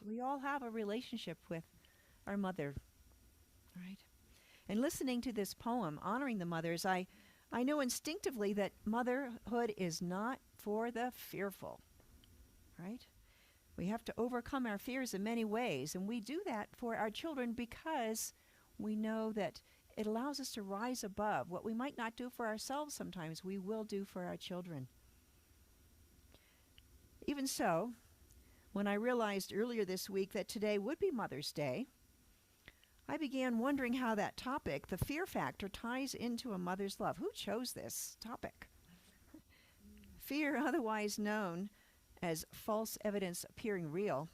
We all have a relationship with our mother, right? And listening to this poem honoring the mothers, I know instinctively that motherhood is not for the fearful, right? We have to overcome our fears in many ways, and we do that for our children because we know that it allows us to rise above what we might not do for ourselves sometimes, we will do for our children. Even so, when I realized earlier this week that today would be Mother's Day, I began wondering how that topic, the fear factor, ties into a mother's love. Who chose this topic? Fear, otherwise known as false evidence appearing real,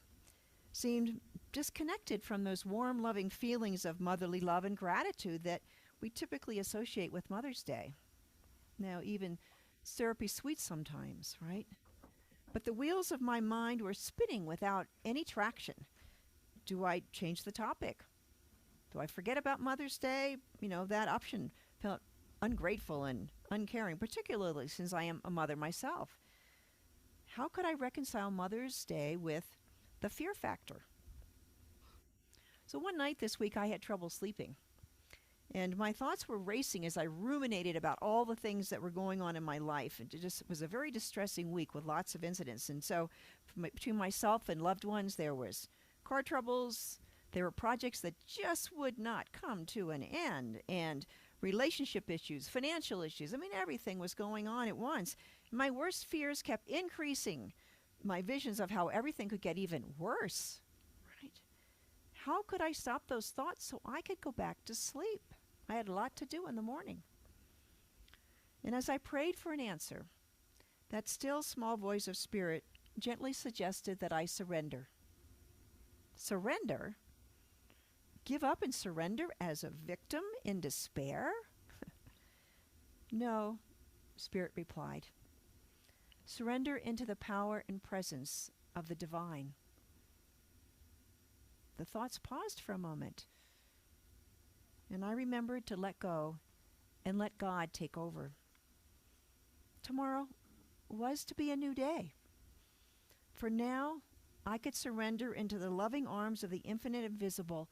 seemed disconnected from those warm, loving feelings of motherly love and gratitude that we typically associate with Mother's Day. Now, even syrupy sweet sometimes, right? But the wheels of my mind were spinning without any traction. Do I change the topic? Do I forget about Mother's Day? That option felt ungrateful and uncaring, particularly since I am a mother myself. How could I reconcile Mother's Day with the fear factor? So one night this week I had trouble sleeping, and my thoughts were racing as I ruminated about all the things that were going on in my life. And it was a very distressing week with lots of incidents. And so between myself and loved ones, there was car troubles, there were projects that just would not come to an end, and relationship issues, financial issues. Everything was going on at once. My worst fears kept increasing, my visions of how everything could get even worse, right? How could I stop those thoughts so I could go back to sleep? I had a lot to do in the morning. And as I prayed for an answer, that still small voice of spirit gently suggested that I surrender. Surrender? Give up and surrender as a victim in despair? No, Spirit replied. Surrender into the power and presence of the divine. The thoughts paused for a moment, and I remembered to let go and let God take over. Tomorrow was to be a new day. For now, I could surrender into the loving arms of the infinite invisible.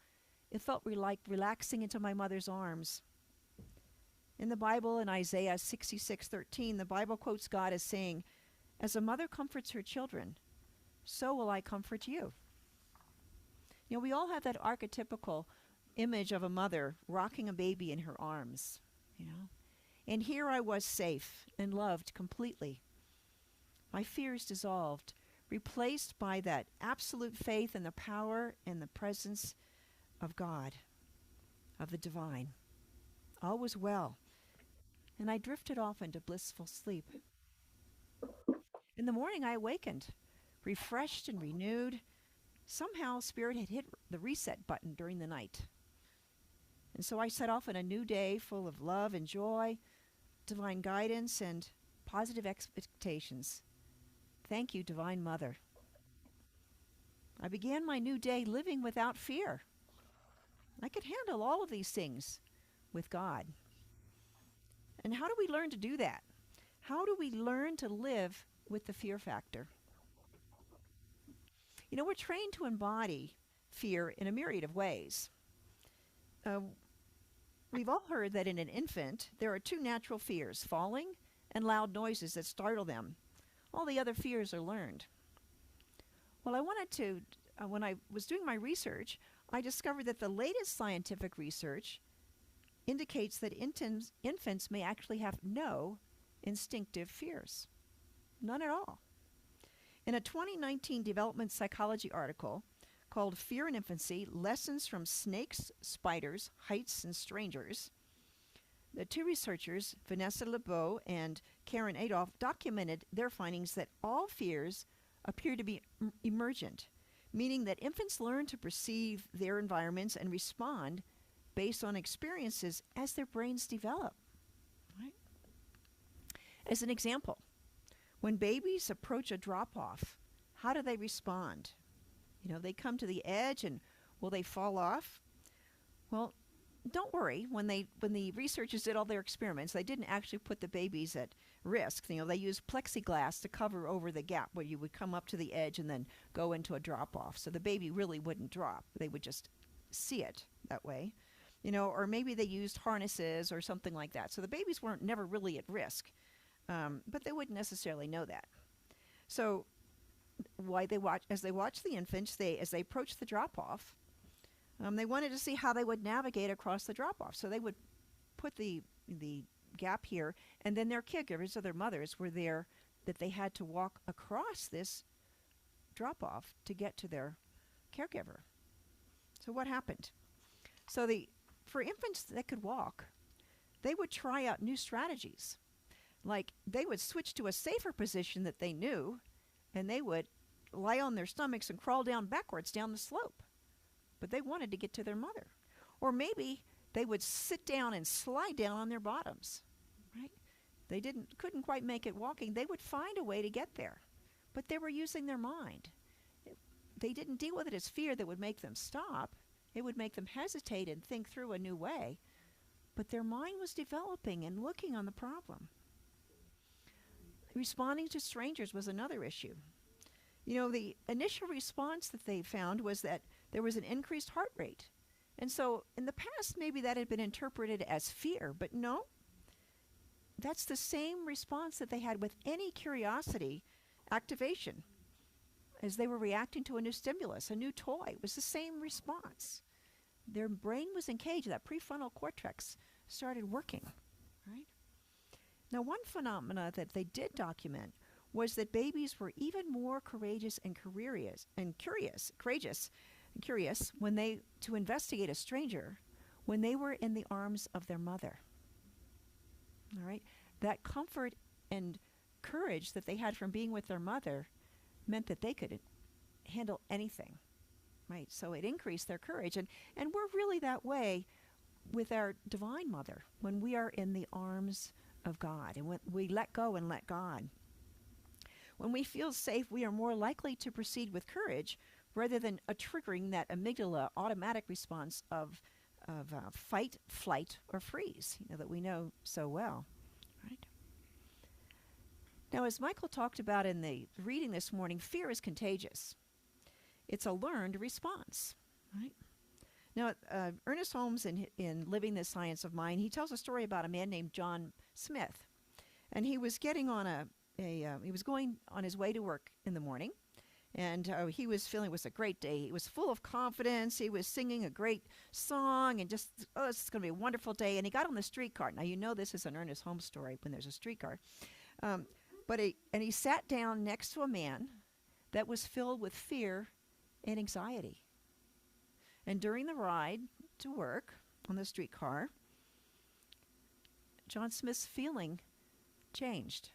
It felt like relaxing into my mother's arms. In the Bible, in Isaiah 66:13, the Bible quotes God as saying, "As a mother comforts her children, so will I comfort you." We all have that archetypical image of a mother rocking a baby in her arms, And here I was safe and loved completely. My fears dissolved, replaced by that absolute faith in the power and the presence of God, of the divine. All was well, and I drifted off into blissful sleep. In the morning I awakened, refreshed and renewed. Somehow Spirit had hit the reset button during the night. And so I set off on a new day full of love and joy, divine guidance, and positive expectations. Thank you, Divine Mother. I began my new day living without fear. I could handle all of these things with God. And how do we learn to do that? How do we learn to live with the fear factor? We're trained to embody fear in a myriad of ways. We've all heard that in an infant, there are two natural fears, falling and loud noises that startle them. All the other fears are learned. Well, I wanted to, when I was doing my research, I discovered that the latest scientific research indicates that infants may actually have no instinctive fears. None at all. In a 2019 development psychology article called Fear in Infancy, Lessons from Snakes, Spiders, Heights, and Strangers, the two researchers, Vanessa LeBeau and Karen Adolph, documented their findings that all fears appear to be emergent, meaning that infants learn to perceive their environments and respond based on experiences as their brains develop. Right? As an example, when babies approach a drop-off, how do they respond? They come to the edge, and will they fall off? Well, don't worry. When the researchers did all their experiments, they didn't actually put the babies at risk. They use plexiglass to cover over the gap where you would come up to the edge and then go into a drop off. So the baby really wouldn't drop. They would just see it that way. Or maybe they used harnesses or something like that. So the babies weren't never really at risk, but they wouldn't necessarily know that. So as they watched the infants, as they approached the drop-off, they wanted to see how they would navigate across the drop-off. So they would put the gap here, and then their caregivers or their mothers were there, that they had to walk across this drop-off to get to their caregiver. So what happened? So for infants that could walk, they would try out new strategies. Like they would switch to a safer position that they knew, and they would lie on their stomachs and crawl down backwards down the slope. But they wanted to get to their mother. Or maybe they would sit down and slide down on their bottoms, right? They couldn't quite make it walking. They would find a way to get there, but they were using their mind. They didn't deal with it as fear that would make them stop. It would make them hesitate and think through a new way. But their mind was developing and looking on the problem. Responding to strangers was another issue. The initial response that they found was that there was an increased heart rate. And so in the past, maybe that had been interpreted as fear, but no. That's the same response that they had with any curiosity activation. As they were reacting to a new stimulus, a new toy, it was the same response. Their brain was engaged. That prefrontal cortex started working, right? Now, one phenomena that they did document was that babies were even more courageous and curious when to investigate a stranger when they were in the arms of their mother. All right? That comfort and courage that they had from being with their mother meant that they could handle anything, right? So it increased their courage. And we're really that way with our divine mother when we are in the arms of God and when we let go and let God. When we feel safe, we are more likely to proceed with courage rather than triggering that amygdala automatic response of fight, flight, or freeze, that we know so well, right? Now, as Michael talked about in the reading this morning, fear is contagious. It's a learned response, right? Now, Ernest Holmes, in Living the Science of Mind, he tells a story about a man named John Smith. And he was getting on he was going on his way to work in the morning. And he was feeling it was a great day. He was full of confidence. He was singing a great song and just, this is going to be a wonderful day. And he got on the streetcar. Now, this is an Ernest Holmes story when there's a streetcar. But he sat down next to a man that was filled with fear and anxiety. And during the ride to work on the streetcar, John Smith's feeling changed.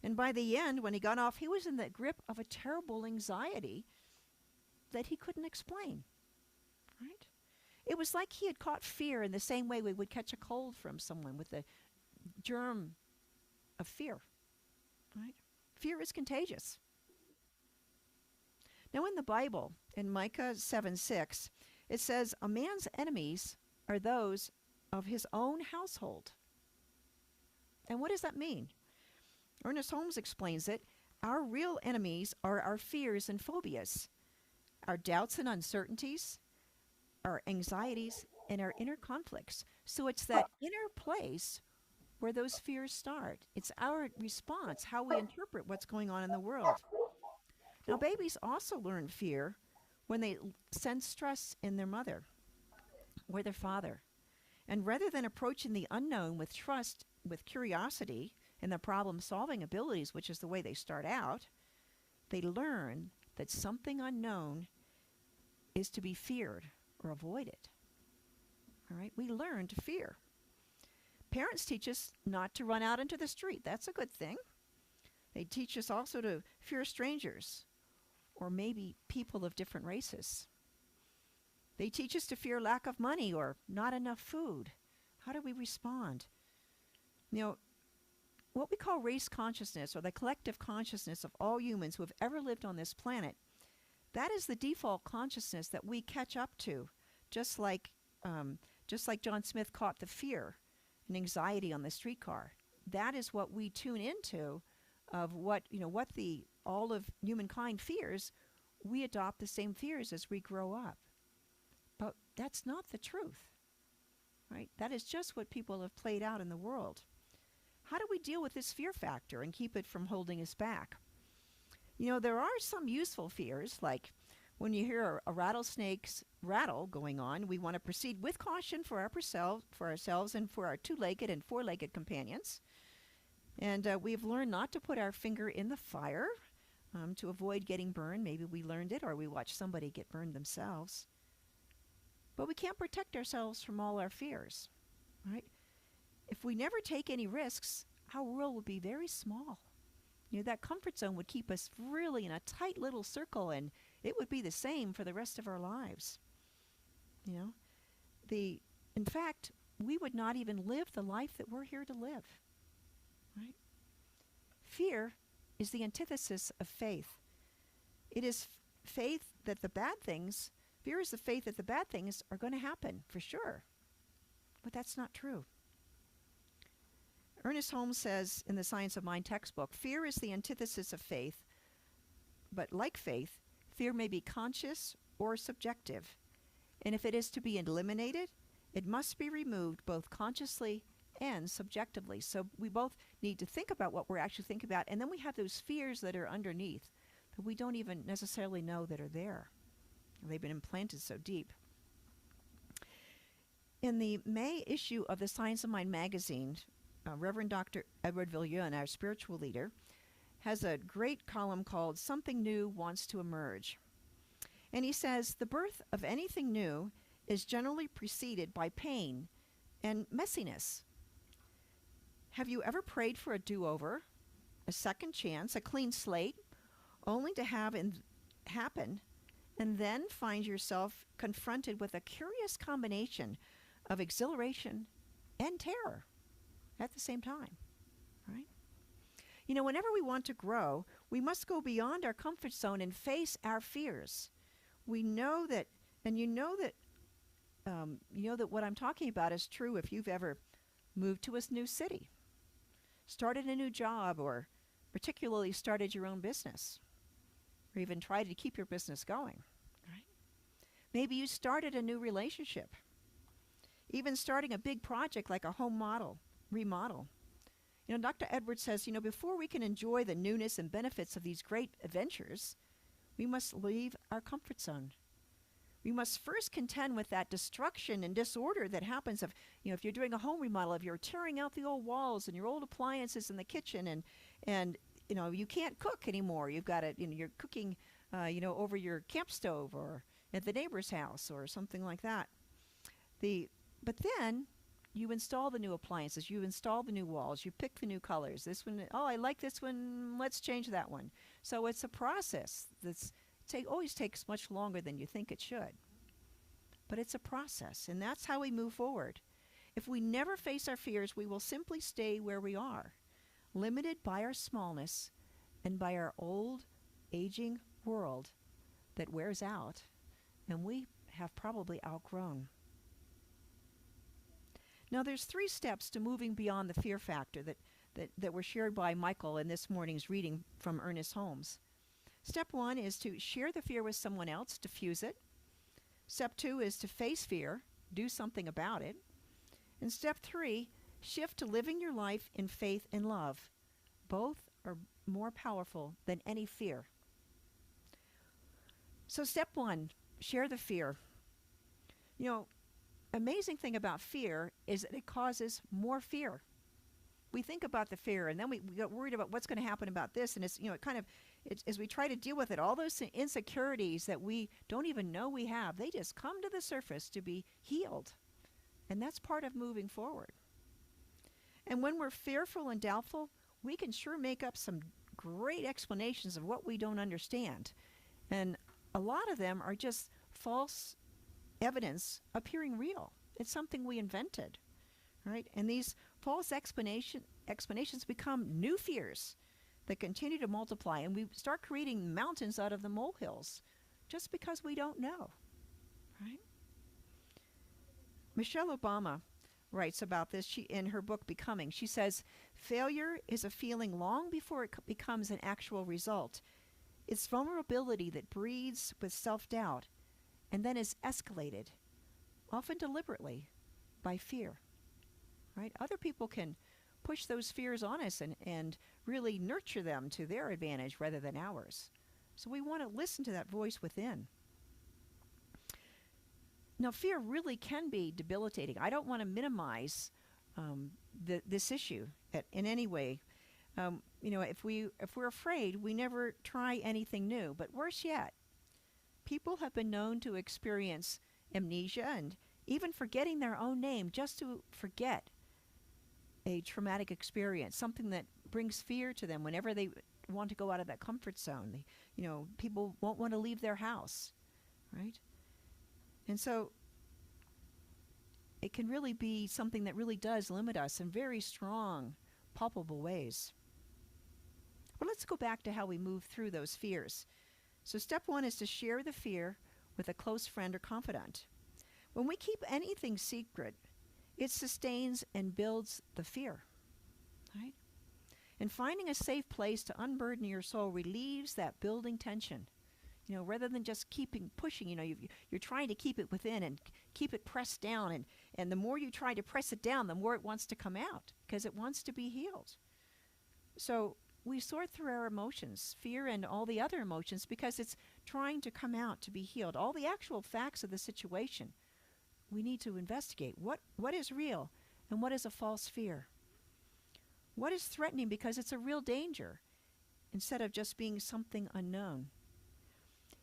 And by the end, when he got off, he was in the grip of a terrible anxiety that he couldn't explain, right? It was like he had caught fear in the same way we would catch a cold from someone with the germ of fear, right? Fear is contagious. Now in the Bible, in Micah 7:6, it says, a man's enemies are those of his own household. And what does that mean? Ernest Holmes explains it. Our real enemies are our fears and phobias, our doubts and uncertainties, our anxieties, and our inner conflicts. So it's that inner place where those fears start. It's our response, how we interpret what's going on in the world. Now, babies also learn fear when they sense stress in their mother or their father. And rather than approaching the unknown with trust, with curiosity, and their problem-solving abilities, which is the way they start out, they learn that something unknown is to be feared or avoided. All right? We learn to fear. Parents teach us not to run out into the street. That's a good thing. They teach us also to fear strangers or maybe people of different races. They teach us to fear lack of money or not enough food. How do we respond? What we call race consciousness, or the collective consciousness of all humans who have ever lived on this planet, that is the default consciousness that we catch up to, just like John Smith caught the fear and anxiety on the streetcar. that is what we tune into of what, what the all of humankind fears. We adopt the same fears as we grow up. But that's not the truth, right? That is just what people have played out in the world. How do we deal with this fear factor and keep it from holding us back? There are some useful fears, like when you hear a rattlesnake's rattle going on, we want to proceed with caution for ourselves and for our two-legged and four-legged companions. And we've learned not to put our finger in the fire to avoid getting burned. Maybe we learned it, or we watched somebody get burned themselves. But we can't protect ourselves from all our fears, right? If we never take any risks, our world would be very small. That comfort zone would keep us really in a tight little circle, and it would be the same for the rest of our lives. In fact, we would not even live the life that we're here to live, right? Fear is the antithesis of faith. It is faith that the bad things, fear is the faith that the bad things are going to happen, for sure. But that's not true. Ernest Holmes says in the Science of Mind textbook, fear is the antithesis of faith, but like faith, fear may be conscious or subjective. And if it is to be eliminated, it must be removed both consciously and subjectively. So we both need to think about what we're actually thinking about, and then we have those fears that are underneath that we don't even necessarily know that are there. They've been implanted so deep. In the May issue of the Science of Mind magazine, Reverend Dr. Edward Villieu, our spiritual leader, has a great column called Something New Wants to Emerge. And he says, the birth of anything new is generally preceded by pain and messiness. Have you ever prayed for a do-over, a second chance, a clean slate, only to have it happen, and then find yourself confronted with a curious combination of exhilaration and terror at the same time, right? Whenever we want to grow, we must go beyond our comfort zone and face our fears. We know that, and you know that what I'm talking about is true if you've ever moved to a new city, started a new job, or particularly started your own business, or even tried to keep your business going, right? Maybe you started a new relationship, even starting a big project like a home remodel. Dr. Edwards says, before we can enjoy the newness and benefits of these great adventures, we must leave our comfort zone. We must first contend with that destruction and disorder that happens if you're doing a home remodel, if you're tearing out the old walls and your old appliances in the kitchen, and you can't cook anymore. You've got it, you're cooking, over your camp stove or at the neighbor's house or something like that. But then you install the new appliances, you install the new walls, you pick the new colors. This one, oh, I like this one, let's change that one. So it's a process that's always takes much longer than you think it should. But it's a process, and that's how we move forward. If we never face our fears, we will simply stay where we are, limited by our smallness and by our old, aging world that wears out, and we have probably outgrown. Now, there's 3 steps to moving beyond the fear factor that were shared by Michael in this morning's reading from Ernest Holmes. Step 1 is to share the fear with someone else, diffuse it. Step 2 is to face fear, do something about it. And step 3, shift to living your life in faith and love. Both are more powerful than any fear. So step 1, share the fear. Amazing thing about fear is that it causes more fear. We think about the fear, and then we get worried about what's going to happen about this, and as we try to deal with it, all those insecurities that we don't even know we have, they just come to the surface to be healed. And that's part of moving forward. And when we're fearful and doubtful, we can sure make up some great explanations of what we don't understand. And a lot of them are just false evidence appearing real. It's something we invented, right? And these false explanations become new fears that continue to multiply, and we start creating mountains out of the molehills just because we don't know, right? Michelle Obama writes about this in her book Becoming. She says, Failure is a feeling long before it becomes an actual result. It's vulnerability that breeds with self-doubt and then is escalated, often deliberately, by fear. Right? Other people can push those fears on us and really nurture them to their advantage rather than ours. So we want to listen to that voice within. Now, fear really can be debilitating. I don't want to minimize this issue in any way. If we're afraid, we never try anything new. But worse yet, people have been known to experience amnesia and even forgetting their own name just to forget a traumatic experience, something that brings fear to them whenever they want to go out of that comfort zone. People won't want to leave their house, right? And so it can really be something that really does limit us in very strong, palpable ways. But let's go back to how we move through those fears. So step one is to share the fear with a close friend or confidant. When we keep anything secret, it sustains and builds the fear, right? And finding a safe place to unburden your soul relieves that building tension. Rather than just pushing, you're trying to keep it within and keep it pressed down. And the more you try to press it down, the more it wants to come out because it wants to be healed. So we sort through our emotions, fear and all the other emotions, because it's trying to come out to be healed. All the actual facts of the situation, we need to investigate what is real and what is a false fear. What is threatening because it's a real danger instead of just being something unknown.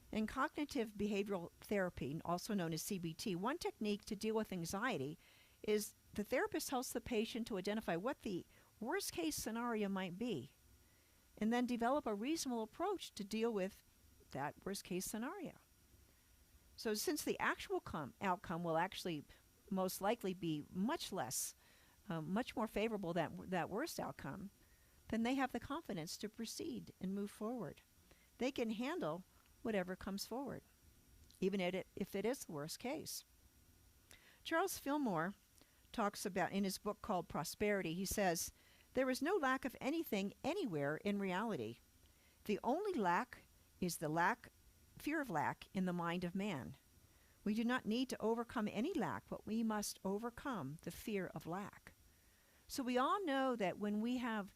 In cognitive behavioral therapy, also known as CBT, one technique to deal with anxiety is the therapist helps the patient to identify what the worst case scenario might be and then develop a reasonable approach to deal with that worst case scenario. So since the actual outcome will actually most likely be much more favorable than that worst outcome, then they have the confidence to proceed and move forward. They can handle whatever comes forward, even if it is the worst case. Charles Fillmore talks about, in his book called Prosperity, he says, "There is no lack of anything anywhere in reality. The only lack is the fear of lack in the mind of man. We do not need to overcome any lack, but we must overcome the fear of lack." So we all know that when we have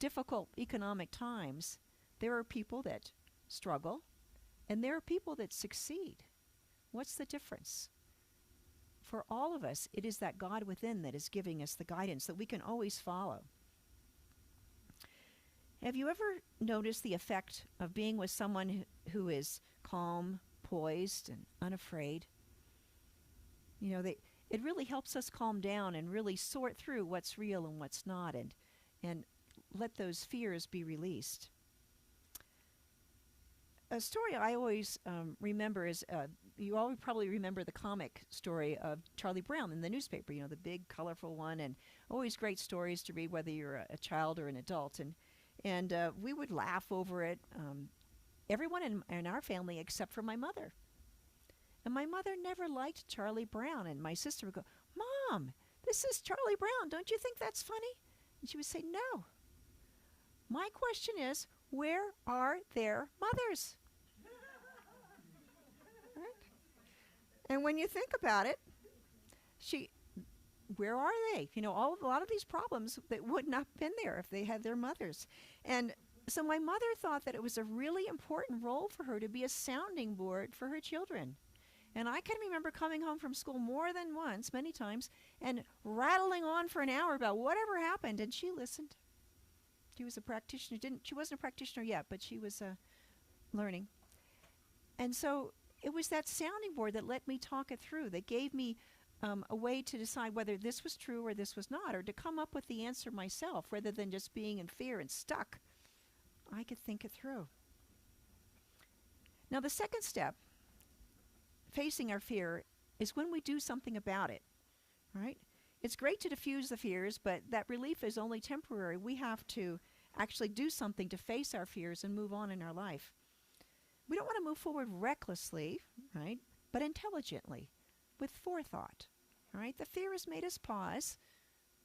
difficult economic times, there are people that struggle and there are people that succeed. What's the difference? For all of us, it is that God within that is giving us the guidance that we can always follow. Have you ever noticed the effect of being with someone who is calm, poised, and unafraid? It really helps us calm down and really sort through what's real and what's not, and let those fears be released. A story I always remember is, you all probably remember the comic story of Charlie Brown in the newspaper, the big, colorful one, and always great stories to read, whether you're a child or an adult. And we would laugh over it, everyone in our family except for my mother. And my mother never liked Charlie Brown. And my sister would go, "Mom, this is Charlie Brown. Don't you think that's funny?" And she would say, "No. My question is, where are their mothers?" Right? And when you think about it, where are they? A lot of these problems that would not have been there if they had their mothers. And so my mother thought that it was a really important role for her to be a sounding board for her children. And I can remember coming home from school more than once, many times, and rattling on for an hour about whatever happened, and she listened. She was a practitioner. She wasn't a practitioner yet, but she was learning. And so it was that sounding board that let me talk it through, that gave me a way to decide whether this was true or this was not, or to come up with the answer myself rather than just being in fear and stuck. I could think it through. Now, the second step, facing our fear, is when we do something about it, right? It's great to diffuse the fears, but that relief is only temporary. We have to actually do something to face our fears and move on in our life. We don't want to move forward recklessly, right? But intelligently, with forethought, right? The fear has made us pause,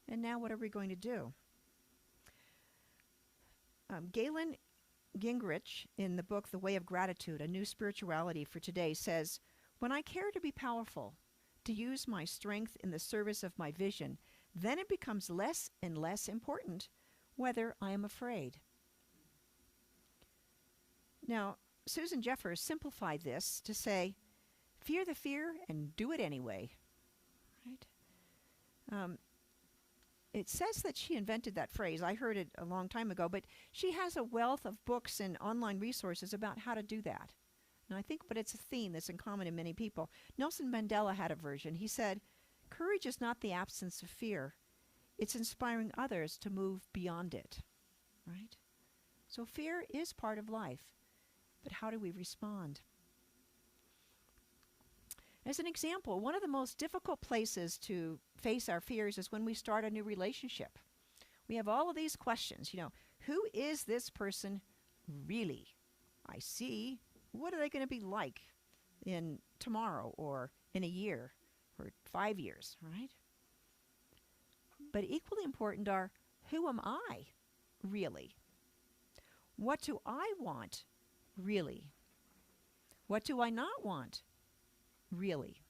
and now what are we going to do? Galen Gingrich, in the book The Way of Gratitude, A New Spirituality for Today, says, "When I care to be powerful, to use my strength in the service of my vision, then it becomes less and less important whether I am afraid." Now, Susan Jeffers simplified this to say, fear the fear and do it anyway. Right? It says that she invented that phrase. I heard it a long time ago, but she has a wealth of books and online resources about how to do that. And I think, but it's a theme that's in common in many people. Nelson Mandela had a version. He said, "Courage is not the absence of fear. It's inspiring others to move beyond it." Right? So fear is part of life. But how do we respond? As an example, one of the most difficult places to face our fears is when we start a new relationship. We have all of these questions, who is this person really? I see. What are they going to be like in tomorrow or in a year or 5 years, right? But equally important are, who am I really? What do I want really? What do I not want really?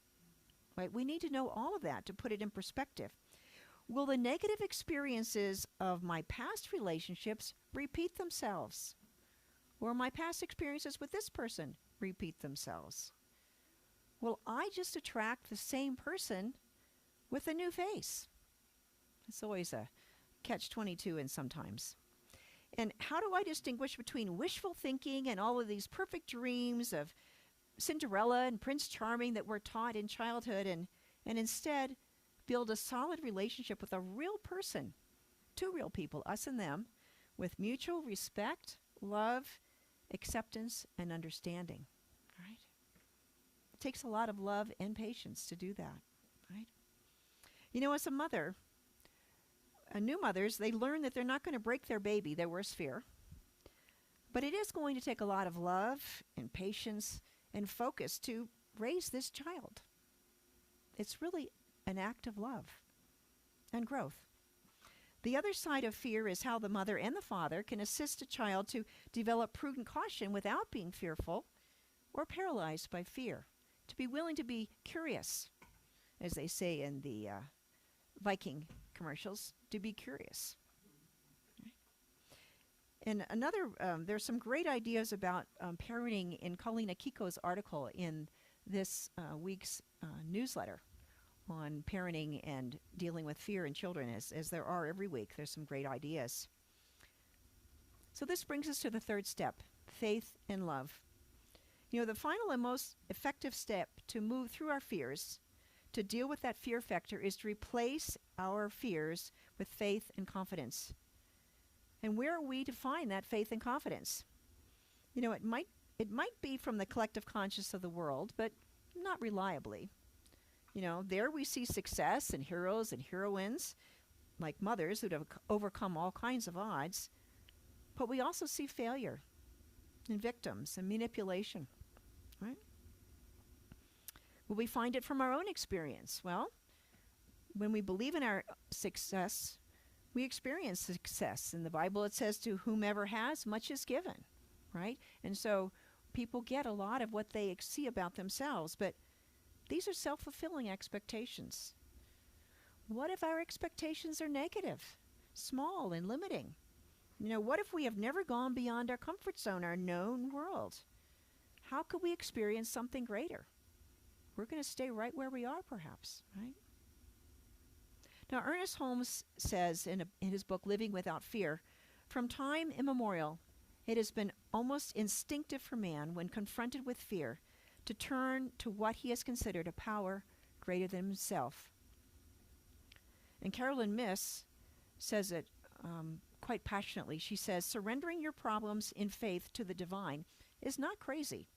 Right? We need to know all of that to put it in perspective. Will the negative experiences of my past relationships repeat themselves? Or my past experiences with this person repeat themselves? Will I just attract the same person with a new face? It's always a catch-22 and sometimes. And how do I distinguish between wishful thinking and all of these perfect dreams of Cinderella and Prince Charming that we're taught in childhood and instead build a solid relationship with a real person, two real people, us and them, with mutual respect, love, acceptance, and understanding, right? It takes a lot of love and patience to do that, right? As a mother, new mothers, they learn that they're not going to break their baby, their worst fear. But it is going to take a lot of love and patience and focus to raise this child. It's really an act of love and growth. The other side of fear is how the mother and the father can assist a child to develop prudent caution without being fearful or paralyzed by fear, to be willing to be curious, as they say in the Viking commercials, to be curious. And there's some great ideas about parenting in Colleen Akiko's article in this week's newsletter on parenting and dealing with fear in children, as there are every week. There's some great ideas. So this brings us to the third step, faith and love. The final and most effective step to move through our fears, to deal with that fear factor, is to replace our fears with faith and confidence. And where are we to find that faith and confidence? It might be from the collective conscious of the world, but not reliably. There we see success and heroes and heroines, like mothers who have overcome all kinds of odds. But we also see failure and victims and manipulation, right? Will we find it from our own experience? Well, when we believe in our success, we experience success. In the Bible, it says, to whomever has, much is given, right? And so people get a lot of what they see about themselves, but these are self-fulfilling expectations. What if our expectations are negative, small, and limiting? What if we have never gone beyond our comfort zone, our known world? How could we experience something greater? We're going to stay right where we are, perhaps, right? Now, Ernest Holmes says in his book, Living Without Fear, from time immemorial, it has been almost instinctive for man, when confronted with fear, to turn to what he has considered a power greater than himself. And Carolyn Myss says it quite passionately. She says, surrendering your problems in faith to the divine is not crazy.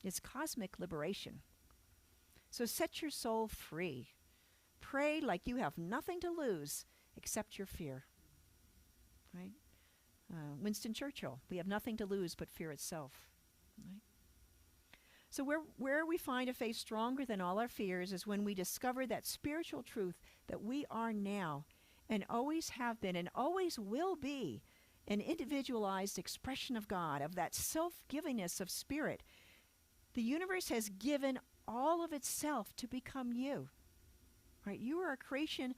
It's cosmic liberation. So set your soul free. Pray like you have nothing to lose except your fear. Right? Winston Churchill, we have nothing to lose but fear itself. Right? So where we find a faith stronger than all our fears is when we discover that spiritual truth that we are now and always have been and always will be an individualized expression of God, of that self-givingness of spirit. The universe has given all of itself to become you. Right? You are a creation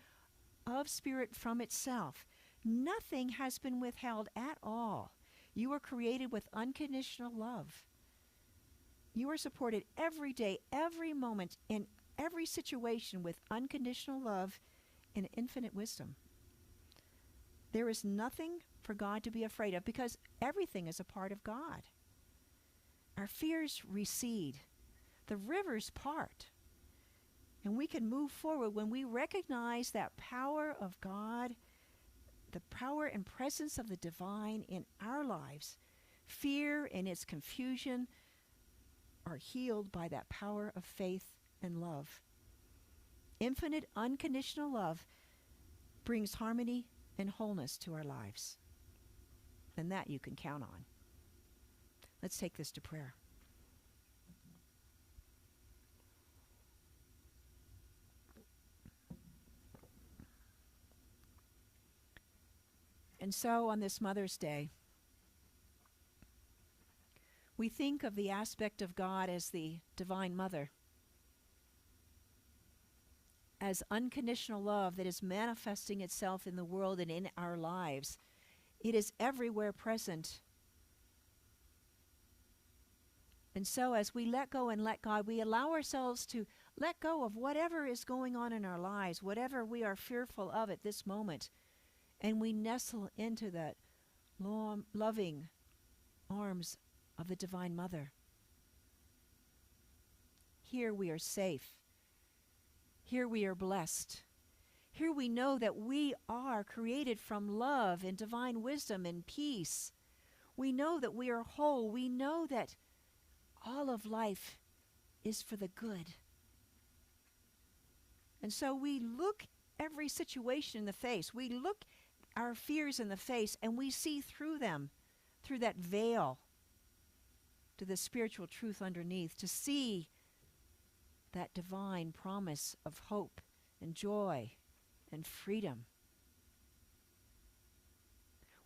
of spirit from itself. Nothing has been withheld at all. You were created with unconditional love. You are supported every day, every moment, in every situation with unconditional love and infinite wisdom. There is nothing for God to be afraid of because everything is a part of God. Our fears recede. The rivers part. And we can move forward when we recognize that power of God, the power and presence of the divine in our lives. Fear and its confusion are healed by that power of faith and love. Infinite, unconditional love brings harmony and wholeness to our lives. And that you can count on. Let's take this to prayer. And so on this Mother's Day, we think of the aspect of God as the Divine Mother, as unconditional love that is manifesting itself in the world and in our lives. It is everywhere present. And so as we let go and let God, we allow ourselves to let go of whatever is going on in our lives, whatever we are fearful of at this moment. And we nestle into that loving arms of the Divine Mother. Here we are safe. Here we are blessed. Here we know that we are created from love and divine wisdom and peace. We know that we are whole. We know that all of life is for the good. And so we look every situation in the face. We look our fears in the face and we see through them, through that veil, to the spiritual truth underneath, to see that divine promise of hope and joy and freedom.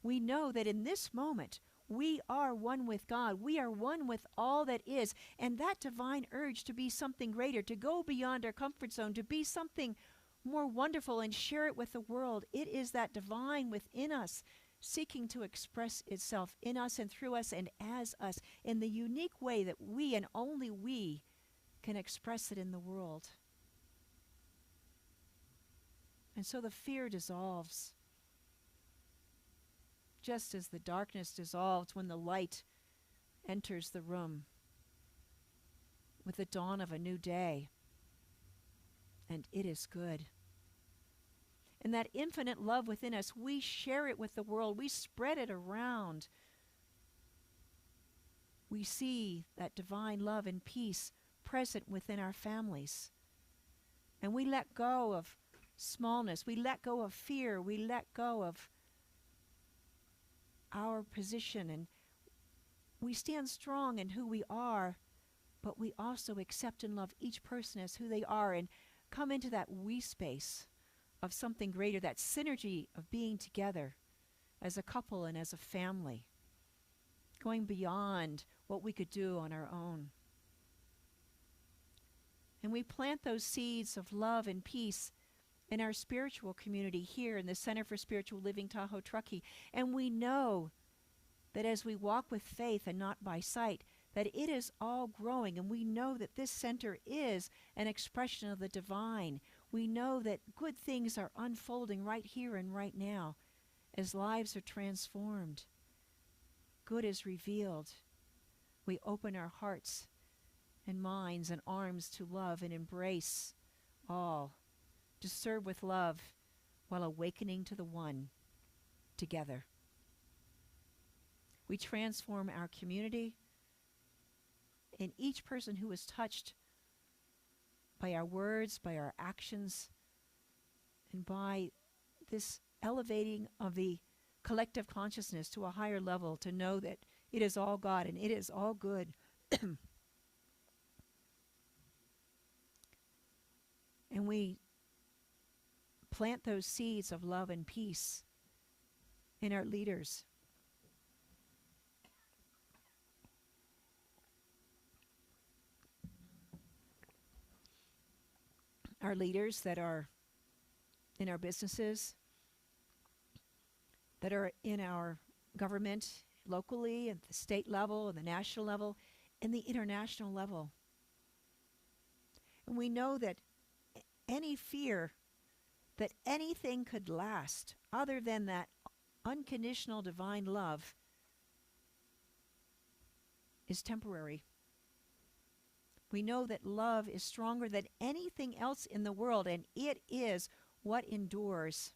We know that in this moment, we are one with God. We are one with all that is. And that divine urge to be something greater, to go beyond our comfort zone, to be something more wonderful and share it with the world. It is that divine within us seeking to express itself in us and through us and as us in the unique way that we and only we can express it in the world. And so the fear dissolves. Just as the darkness dissolves when the light enters the room with the dawn of a new day. And it is good. And that infinite love within us, we share it with the world. We spread it around. We see that divine love and peace present within our families. And we let go of smallness. We let go of fear. We let go of our position. And we stand strong in who we are, but we also accept and love each person as who they are and come into that we space of something greater, that synergy of being together as a couple and as a family, going beyond what we could do on our own. And we plant those seeds of love and peace in our spiritual community here in the Center for Spiritual Living Tahoe-Truckee. And we know that as we walk with faith and not by sight, that it is all growing. And we know that this center is an expression of the divine. We know that good things are unfolding right here and right now as lives are transformed. Good is revealed. We open our hearts and minds and arms to love and embrace all, to serve with love while awakening to the one together. We transform our community, and each person who is touched by our words, by our actions, and by this elevating of the collective consciousness to a higher level, to know that it is all God and it is all good. And we plant those seeds of love and peace in our leaders, our leaders that are in our businesses, that are in our government locally, at the state level, and the national level, and the international level. And we know that any fear that anything could last other than that unconditional divine love is temporary. We know that love is stronger than anything else in the world, and it is what endures.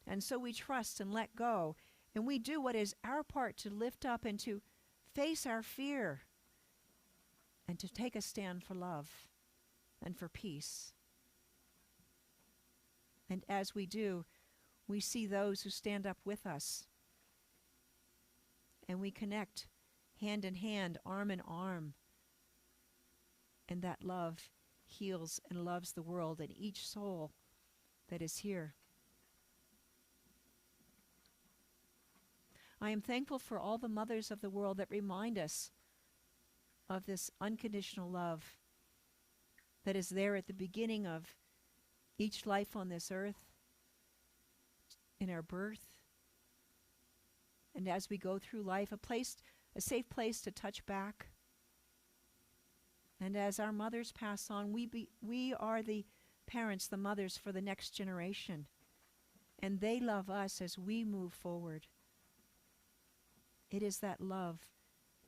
And so we trust and let go, and we do what is our part to lift up and to face our fear and to take a stand for love and for peace. And as we do, we see those who stand up with us, and we connect hand in hand, arm in arm, and that love heals and loves the world and each soul that is here. I am thankful for all the mothers of the world that remind us of this unconditional love that is there at the beginning of each life on this earth, in our birth, and as we go through life, a safe place to touch back. And as our mothers pass on, we are the parents, the mothers for the next generation. And they love us as we move forward. It is that love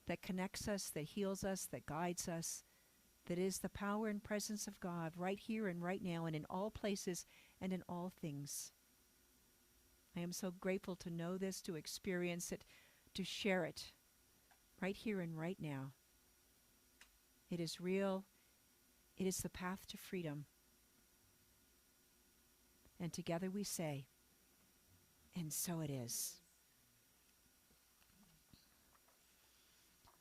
that connects us, that heals us, that guides us, that is the power and presence of God right here and right now and in all places and in all things. I am so grateful to know this, to experience it, to share it right here and right now. It is real. It is the path to freedom. And together we say, and so it is.